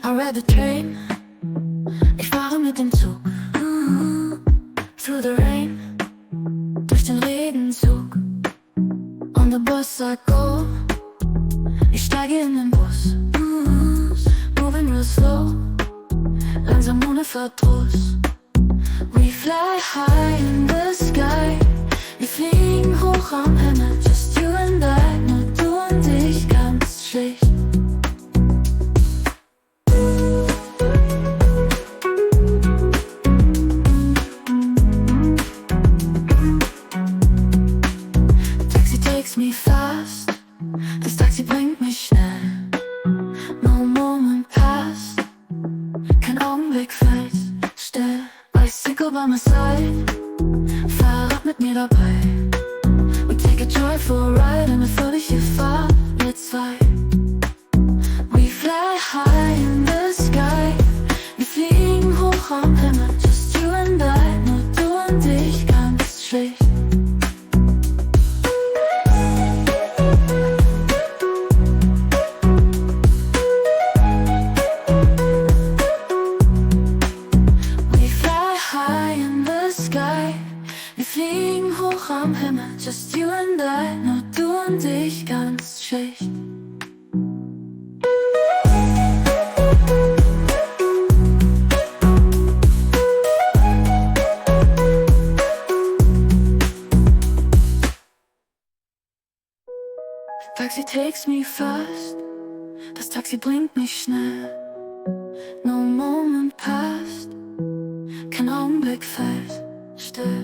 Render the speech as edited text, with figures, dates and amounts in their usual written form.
I read the train, ich fahre mit dem Zug. Through the rain, durch den Regenzug. On the bus I go, ich steige in den Bus. Moving real slow, langsam ohne Verdruss. We fly high in the sky, wir fliegen hoch am Himmel. Just you and I, nur du und ich, ganz schlicht. Taxi takes me fast, das Taxi bringt mich schnell. No moment past, kein Augenblick fällt still. Bicycle by my side, Fahrrad mit mir dabei. We take a joyful ride in a fröhliche Fahrt, wir zwei. We fly high in the sky, wir fliegen hoch am Himmel. Just you and I, nur du und ich, ganz schlicht. We fly high in the sky, wir fliegen hoch am Himmel. Just you and I, nur du und ich, ganz schlicht. Taxi takes me fast, das Taxi bringt mich schnell. No moment past, kein Augenblick fällt still.